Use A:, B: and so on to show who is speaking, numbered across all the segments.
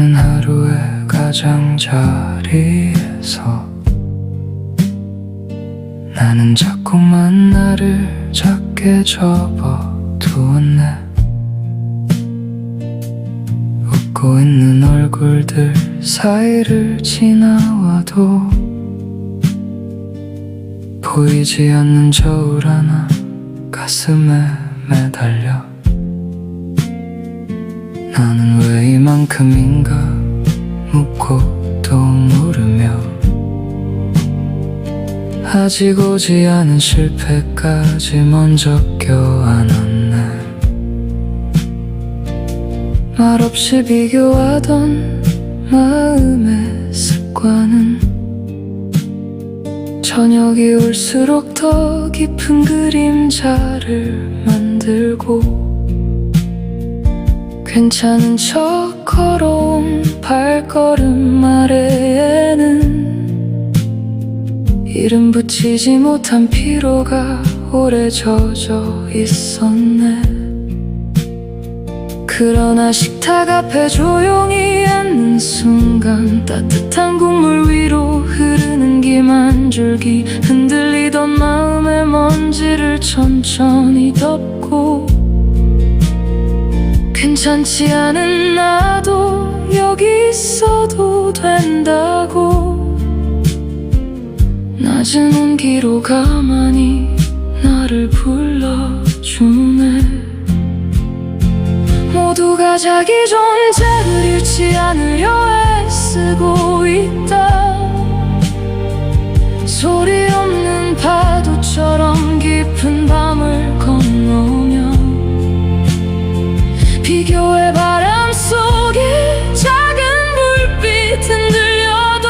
A: 오는 하루의 가장자리에서 나는 자꾸만 나를 작게 접어두었네. 웃고 있는 얼굴들 사이를 지나와도 보이지 않는 저울 하나 가슴에 매달려. 나는 왜 이만큼인가 묻고 또 물으며 아직 오지 않은 실패까지 먼저 껴안았네. 말없이 비교하던 마음의 습관은 저녁이 올수록 더 깊은 그림자를 만들고 괜찮은 척 걸어온 발걸음 아래에는 이름 붙이지 못한 피로가 오래 젖어 있었네. 그러나 식탁 앞에 조용히 앉는 순간 따뜻한 국물 위로 흐르는 김 한 줄기 흔들리던 마음의 먼지를 천천히 덮고 괜찮지 않은 나도 여기 있어도 된다고 낮은 온기로 가만히 나를 불러주네. 모두가 자기 존재를 잃지 않으려 애쓰고 있다. 소리 없는 파도처럼 깊은 밤을 건너며 비교의 바람 속에 작은 불빛 흔들려도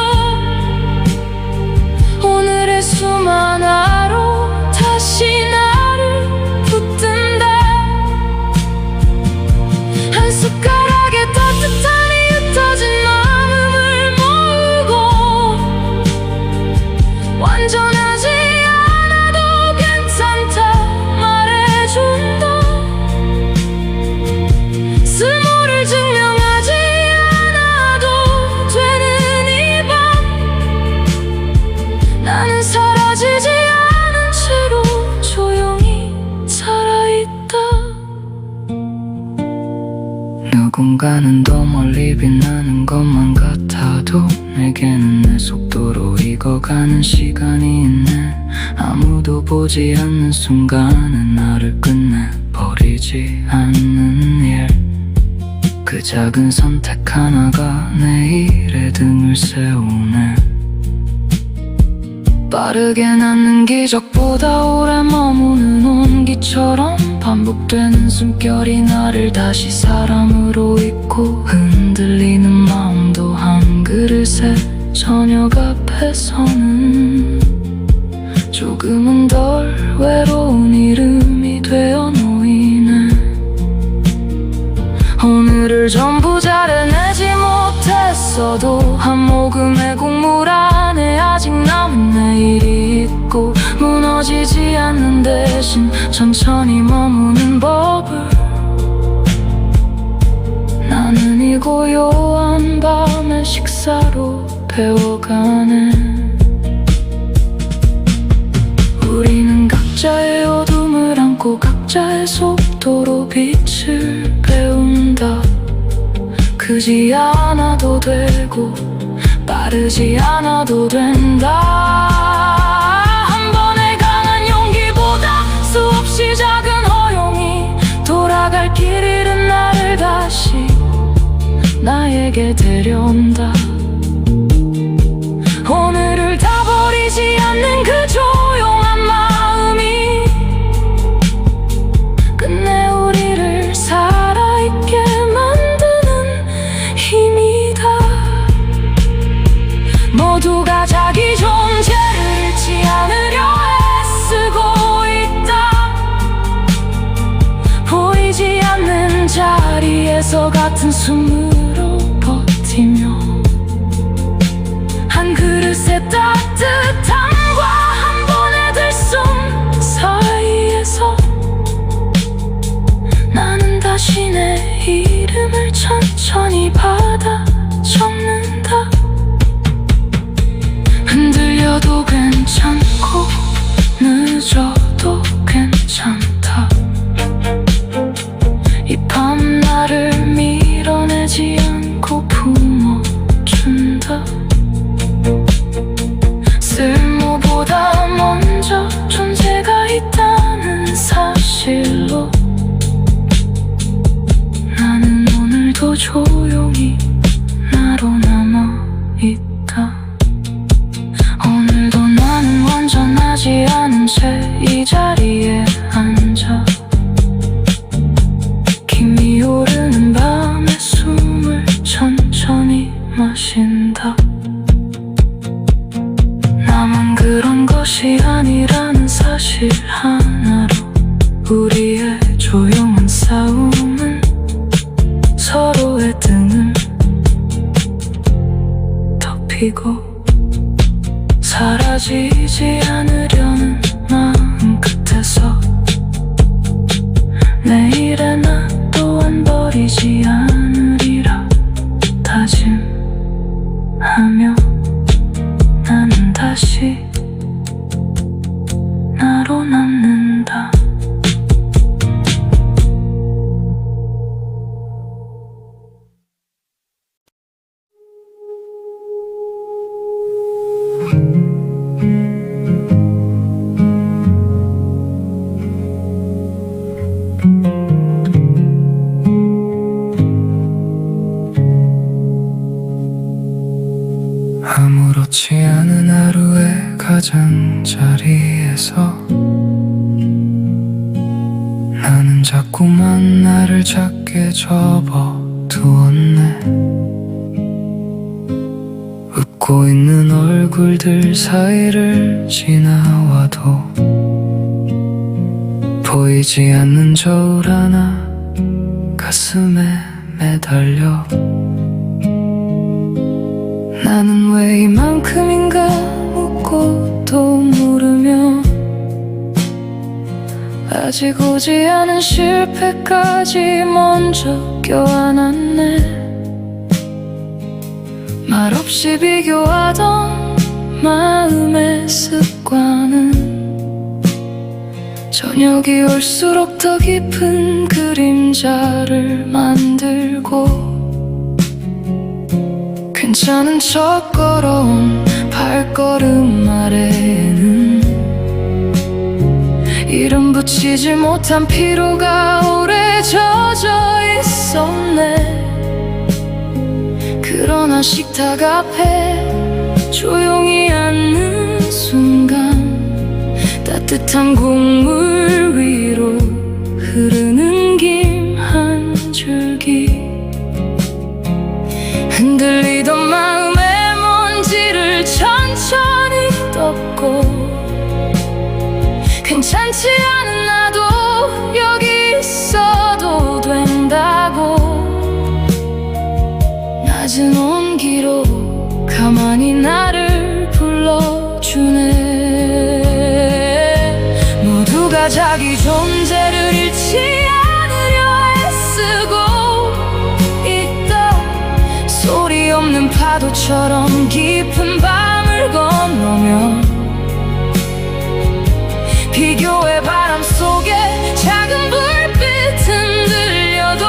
A: 오늘의 숨 하나로 다시 나를 붙든다. 한 숟가락의 따뜻함이 흩어진 마음을 모으고 완전하지 않아도 괜찮다 말해준다. 스모를 증명하지 않아도 되는 이 밤 나는 사라지지 않은 채로 조용히 살아있다. 누군가는 더 멀리 빛나는 것만 같아도 내게는 내 속도로 익어가는 시간이 있네. 아무도 보지 않는 순간에 나를 끝내버리지 않는 일, 그 작은 선택 하나가 내일의 등을 세우네. 빠르게 낳는 기적보다 오래 머무는 온기처럼 반복되는 숨결이 나를 다시 사람으로 잊고 흔들리는 마음도 한 그릇의 저녁 앞에서는 조금은 덜 외로운 이름이 되어 놓이네. 오늘을 전부 잘해내지 못했어도 한 모금의 국물 안에 아직 남은 내일이 있고 무너지지 않는 대신 천천히 머무는 법을 나는 이 고요한 밤의 식사로 배워가네. 우리는 각자의 어둠을 안고 각자의 속도로 빛을 배운다. 크지 않아도 되고 빠르지 않아도 된다. 한 번의 강한 용기보다 수없이 작은 허용이 돌아갈 길 잃은 나를 다시 나에게 데려온다. 오늘을 다 버리지 않는 그 조용한 마음이 끝내 우리를 살아있게 만드는 힘이다. 모두가 자기 존재를 잃지 않으려 애쓰고 있다. 보이지 않는 자리에서 같은 숨으로 버티며 한 그릇의 따뜻함과 한 번의 들숨 사이에서 나는 다시 내 이름을 천천히 받아들인다. 괜찮고 늦어도 괜찮다. 이 밤 나를 밀어내지 않고 품어준다. 쓸모보다 먼저 존재가 있다는 사실로 나는 오늘도 조용히 나로 남아있다. 오늘도 나는 완전하지 않은 채 이 자리에 앉아 김이 오르는 밤에 숨을 천천히 마신다. 나만 그런 것이 아니라는 사실 하나로 우리의 조용한 싸움은 서로의 등을 덮이고 사라지지 않으려는 마음 끝에서 내일의 나 또한 버리지 않으리라 다짐하며 나는 다시 나로 남는다. 아무렇지 않은 하루의 가장자리에서 나는 자꾸만 나를 작게 접어두었네. 웃고 있는 얼굴들 사이를 지나와도 보이지 않는 저울 하나 가슴에 매달려 나는 왜 이만큼인가 묻고 또 물으며 아직 오지 않은 실패까지 먼저 껴안았네. 말없이 비교하던 마음의 습관은 저녁이 올수록 더 깊은 그림자를 만들고 괜찮은 척 걸어온 발걸음 아래에는 이름 붙이지 못한 피로가 오래 젖어 있었네. 그러나 식탁 앞에 조용히 앉는 순간 따뜻한 국물 위로 흐르는 김 한 줄기 흔들리던 마음의 먼지를 천천히 덮고 괜찮지 않은 나도 여기 있어도 된다고 낮은 온기로 가만히 나를 불러주네. 모두가 자기 존재를 잃지 않으려 애쓰고 소리 없는 파도처럼 깊은 밤을 건너며 비교의 바람 속에 작은 불빛 흔들려도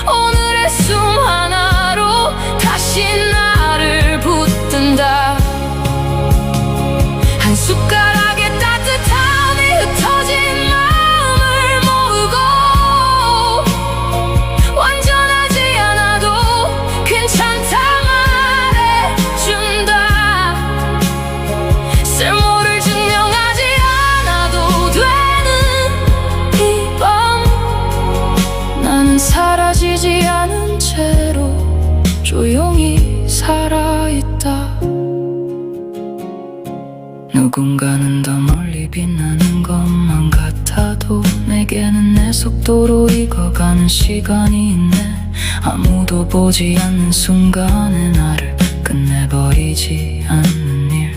A: 오늘의 숨 하나로 다시 나를 붙든다. 한 숟가락의 따뜻함이 흩어진 마음을 모으고 완전하지 않아도 괜찮다 말해준다. 쓸모를 증명하지 않아도 되는 이 밤 나는 사라지지 않은 채로 조용히 살아있다. 누군가는 더 멀리 빛나는 것만 같아도 내게는 내 속도로 익어가는 시간이 있네. 아무도 보지 않는 순간에 나를 끝내버리지 않는 일,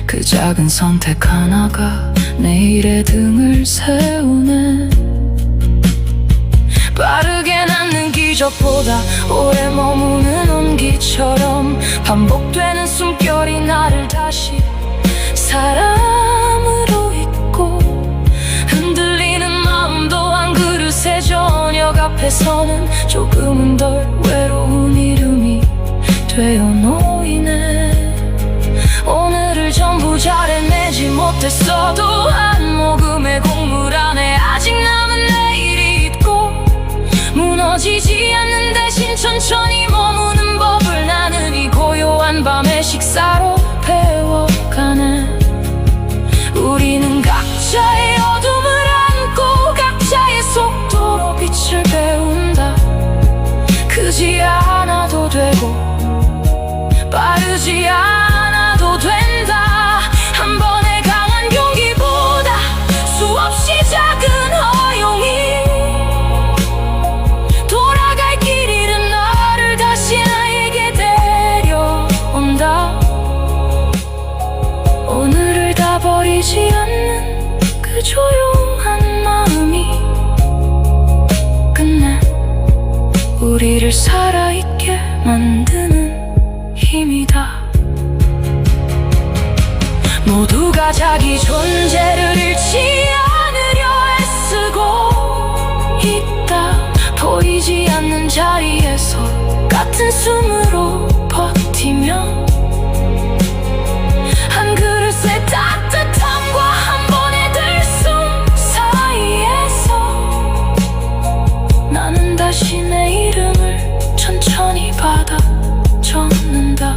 A: 그 작은 선택 하나가 내일의 등을 세우네. 빠르게 낫는 기적보다 오래 머무는 온기처럼 반복되는 숨결이 나를 다시 사람으로 잊고 흔들리는 마음도 한 그릇의 저녁 앞에서는 조금은 덜 외로운 이름이 되어 놓이네. 오늘을 전부 잘 해내지 못했어도 한 모금의 곡물 안에 아직 남은 내일이 있고 무너지지 않는 대신 천천히 머무는 법을 나는 이 고요한 밤의 식사로 배워가네. 우리는 각자의 어둠을 안고 각자의 속도로 빛을 배운다. 크지 않아도 되고 빠르지 않아도 된다. 한 번의 강한 용기보다 수없이 작은 허용이 돌아갈 길 잃은 나를 다시 나에게 데려온다. 오늘을 다 버리지 않는 그 조용한 마음이 끝내 우리를 살아있게 만드는 힘이다. 모두가 자기 존재를 잃지 않으려 애쓰고 있다. 보이지 않는 자리에서 같은 숨으로 버티며 한 그릇의 따뜻함과 한 번의 들숨 사이에서 나는 다시 내 이름을 천천히 받아 적는다.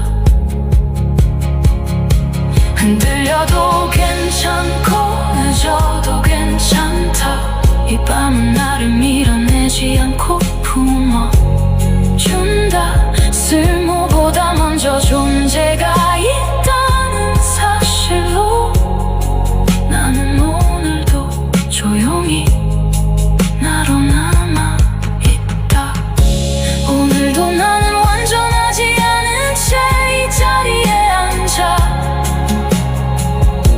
A: 흔들려도 괜찮고 늦어도 괜찮다. 이 밤은 나를 밀어내지 않고 품어준다. 쓸모보다 먼저 존재가 있다는 사실로 나는 오늘도 조용히 나로 남아있다. 오늘도 나는 완전하지 않은 채 이 자리에 앉아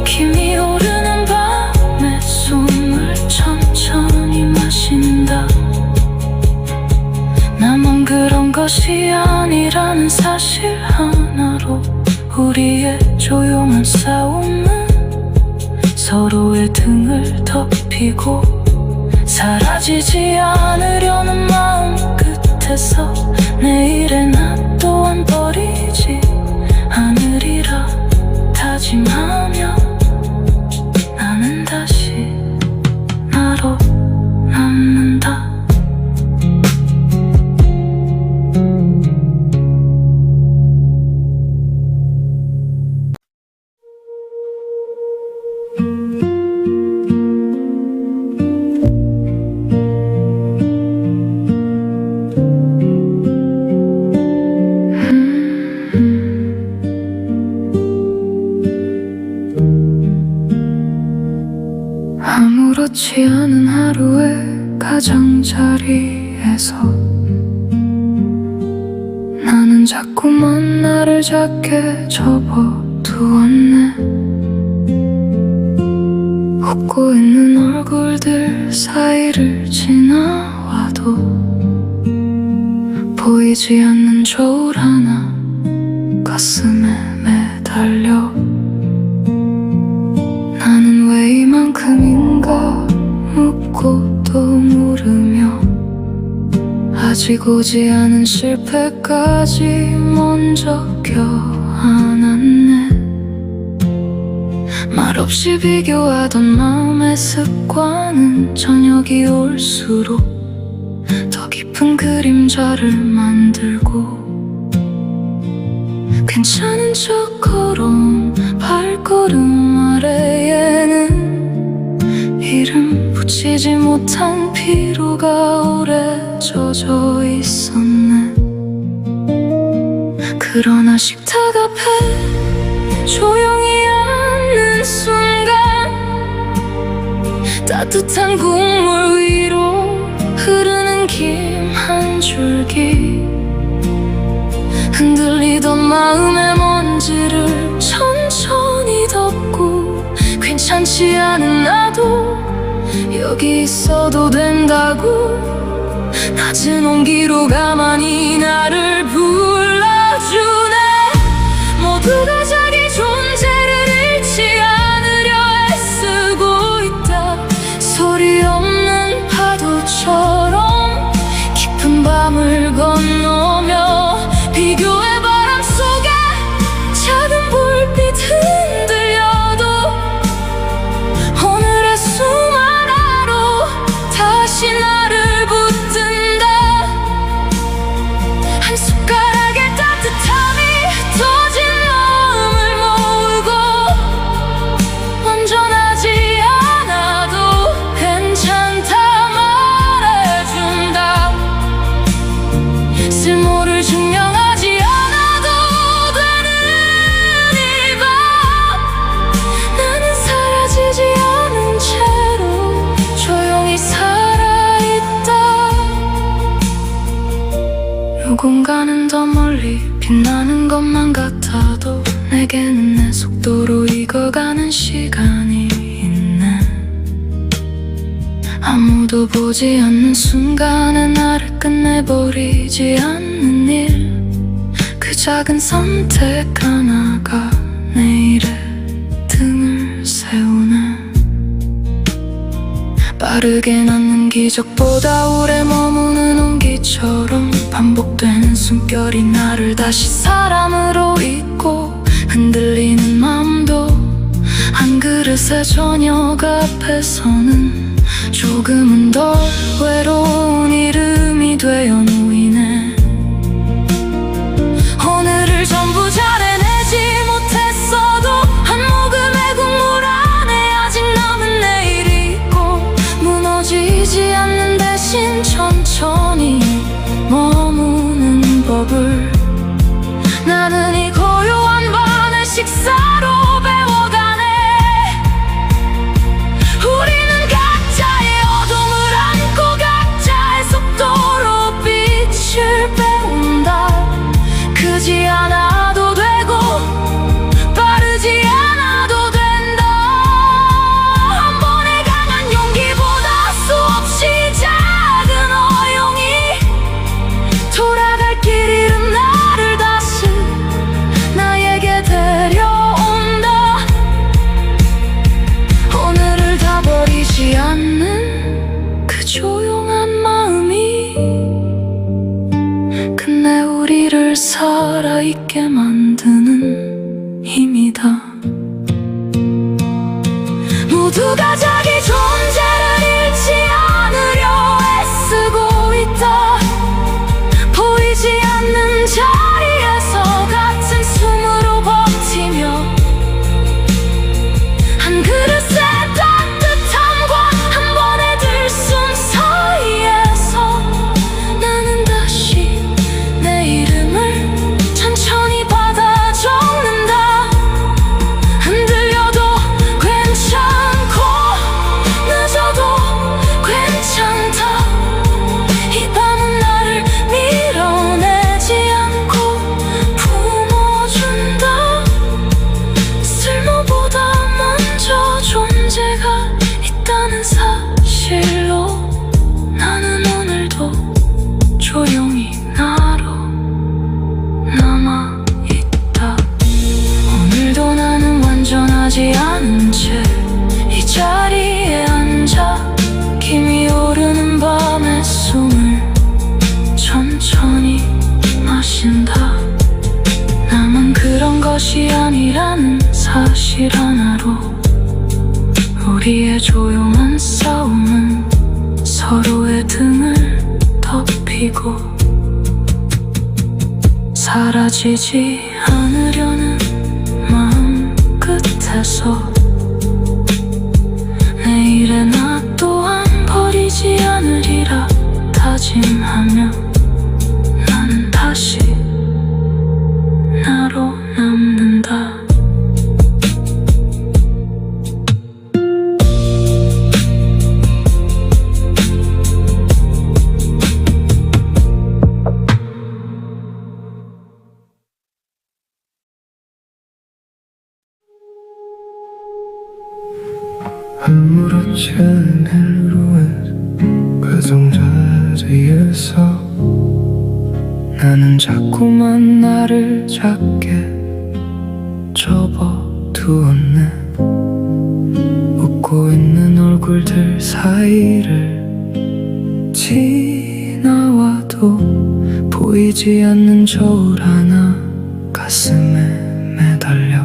A: 힘이 오르는 밤에 숨을 천천히 마신다. 나만 그런 것이 아니라는 사실 하나로 우리의 조용한 싸움은 서로의 등을 덮이고 사라지지 않으려는 마음 끝에서 내일의 나 또한 버리지 않으리라 다짐하며 나는 다시 나로 남는다. 아무렇지 않은 하루의 가장자리에서 나는 자꾸만 나를 작게 접어두었네. 웃고 있는 얼굴들 사이를 지나와도 보이지 않는 저울 하나 가슴에 매달려 나는 왜 이만큼인가 묻고 또 물으며 아직 오지 않은 실패까지 먼저 껴안았네. 말없이 비교하던 마음의 습관은 저녁이 올수록 더 깊은 그림자를 만들고 괜찮은 척 걸어온 발걸음 아래에는 이름 붙이지 못한 피로가 오래 젖어 있었네. 그러나 식탁 앞에 조용히 앉는 순간 따뜻한 국물 위로 흐르는 김 한 줄기 흔들리던 마음의 먼지를 천천히 덮고 괜찮지 않은 나도 여기 있어도 된다고 낮은 온기로 가만히 나를 불러주네. 모두가 자기 존재를 잃지 않으려 애쓰고 있다. 소리 없는 파도처럼 깊은 밤을 건너며 비교의 바람 속에 작은 불빛 흔들려도 오늘의 수많아로 다시 나를 붙든다. 한 숟가락의 따뜻함이 터진 마음을 모으고 온전하지 않아도 괜찮다 말해준다. 쓸모를 증명하지 않아도 되는 이 밤, 나는 사라지지 않은 채로 조용히 살아있다. 누군가는 더 멀리 빛나는 것만 같아도 내게는 내 속도로 익어가는 시간이 있네. 아무도 보지 않는 순간에 나를 끝내버리지 않는 일, 그 작은 선택 하나가 내일의 등을 세우네. 빠르게 낫는 기적보다 오래 머무는 온기처럼 반복되는 숨결이 나를 다시 사람으로 잊고 흔들리는 맘도 한 그릇의 저녁 앞에서는 조금은 덜 외로운 이름이 되어 놓이네. 오늘을 전부 잘해내지 못했어도 한 모금의 국물 안에 아직 남은 내일이 있고 무너지지 않는 대신 천천히 머무는 법을 나는 이 고요한 밤의 식사로 배워가네. 우리는 각자의 어둠을 안고 각자의 속도로 빛을 배운다. 크지 않아도 되고 빠르지 않아도 된다. 한 번의 강한 용기보다 수없이 작은 어용이 돌아갈 길 잃은 나를 다시 나에게 데려온다. 오늘을 다 버리지 않는 그 조용한 마음이 끝내 우리를 살아있게 만드는 힘이다. 모두가 자기 존재를 잃지 않으려 애쓰고 있다. 보이지 않는 자리에서 같은 숨으로 버티며 한 그릇의 따뜻함과 한 번의 들숨 사이에서 나는 다시 내 이름을 천천히 받아 적는다. 흔들려도 괜찮고 늦어도 괜찮다. 이 밤은 나를 밀어내지 않고 품어준다. 쓸모보다 먼저 존재가 있다는 사실로 나는 오늘도 조용히 나로 남아있다. 오늘도 나는 완전하지 않은 채 이 자리에 앉아 김이 오르는 밤의 숨을 천천히 마신다. 나만 그런 것이 아니라는 사실 하나로 우리의 조용한 싸움은 서로의 등을 덮이고 사라지지 않으려는 마음 끝에서 내일의 나 또한 버리지 않으리라 다짐하며 나는 다시 나로 남는다.
B: 아무렇지 않은 하루에 가장 자리에
A: 속에서 나는 자꾸만 나를 작게 접어두었네. 웃고 있는 얼굴들 사이를 지나와도 보이지 않는 저울 하나 가슴에 매달려.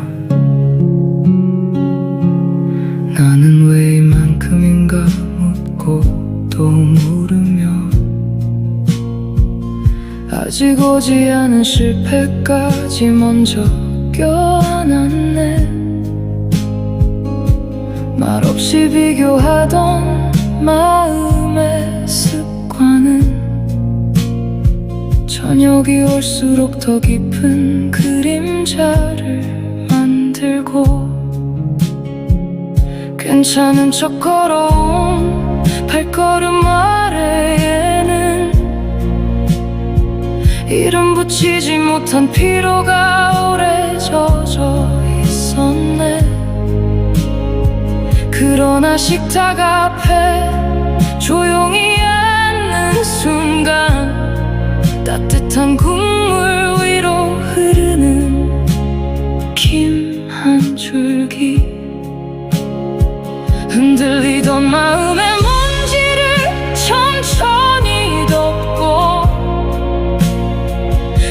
A: 나는 왜 이만큼인가 묻고 또 물으며 아직 오지 않은 실패까지 먼저 껴안았네. 말없이 비교하던 마음의 습관은 저녁이 올수록 더 깊은 그림자를 만들고 괜찮은 척 걸어온 발걸음 아래에는 이름 붙이지 못한 피로가 오래 젖어 있었네. 그러나 식탁 앞에 조용히 앉는 순간 따뜻한 국물 위로 흐르는 김 한 줄기 흔들리던 마음의 먼지를 천천히 덮고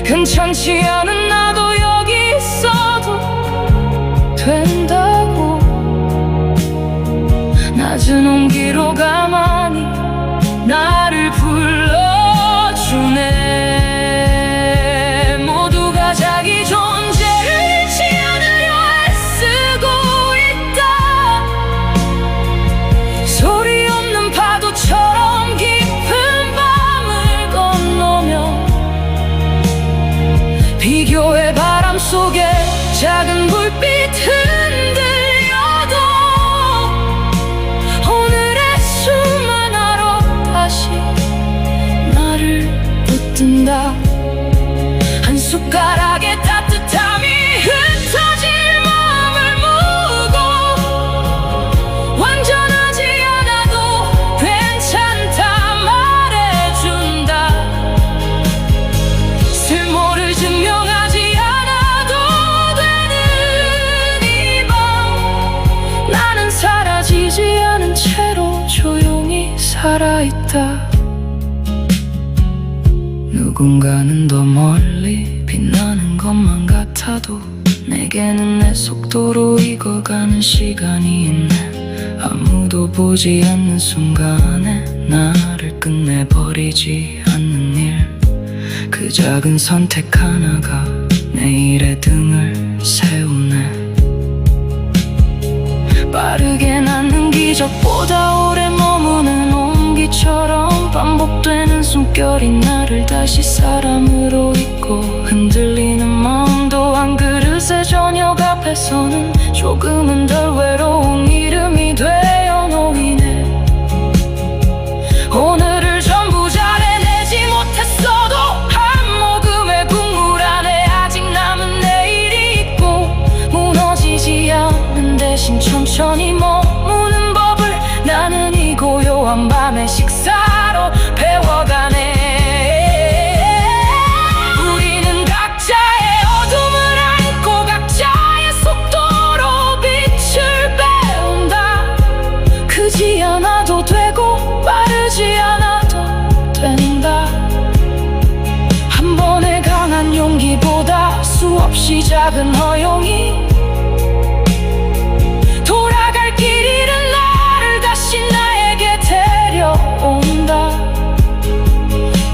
A: 괜찮지 않은 나도 여기 있어도 된다고 낮은 온기로 가만히 나를 불러주네. 모두가 자기 존재를 잃지 않으려 애쓰고 있다. 소리 없는 파도처럼 깊은 밤을 건너며 비교의 바람 속에 작은 불빛 흔들려도 오늘의 수만 하루 다시 나를 붙든다. 한 숟가락의 따뜻함이 흩어질 마음을 무고 완전하지 않아도 괜찮다 말해준다. 쓸모를 증명하지 않아도 되는 이 밤 나는 사라지지 않은 채로 조용히 살아있다. 누군가는 더 멀리 빛나는 것만 같아도 내게는 내 속도로 익어가는 시간이 있네. 아무도 보지 않는 순간에 나를 끝내버리지 않는 일, 그 작은 선택 하나가 내일의 등을 세우네. 빠르게 낫는 기적보다 오래 머무는 온기처럼 반복되는 숨결이 나를 다시 사람으로 잊고 흔들리는 마음도 한 그릇의 저녁 앞에서는 조금은 덜 외로운 이름이 되어 놓이네. 오늘을 전부 잘해내지 못했어도 한 모금의 국물 안에 아직 남은 내일이 있고 무너지지 않는 대신 천천히 머무는 법을 나는 이 고요한 밤의 식사로 배워가네. 우리는 각자의 어둠을 안고 각자의 속도로 빛을 배운다. 크지 않아도 되고 빠르지 않아도 된다. 한 번의 강한 용기보다 수없이 작은 허용이 돌아갈 길 잃은 나를 다시 나에게 데려온다.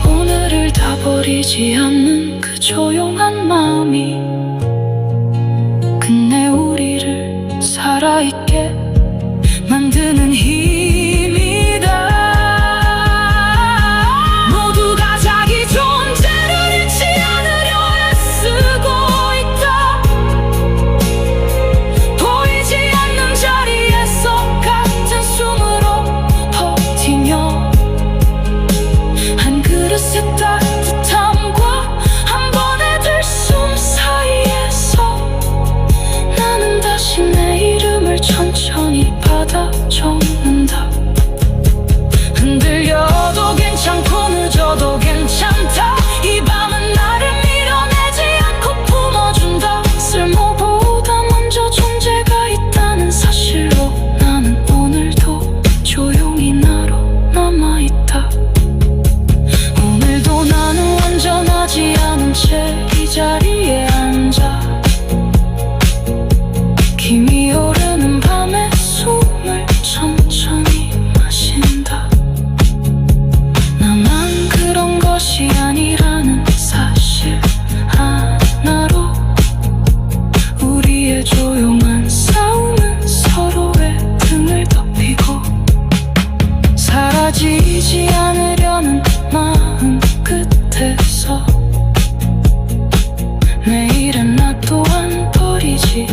A: 오늘을 다 버리지 않는 그 조용한 마음이 끝내 우리를 살아있게 만드는 힘이다. 모두가 자기 존재를 잃지 않으려 애쓰고 있다. 보이지 않는 자리에서 같은 숨으로 버티며 한 그릇의 따뜻함과 한 번의 들숨 사이에 내일은 나 또한 버리지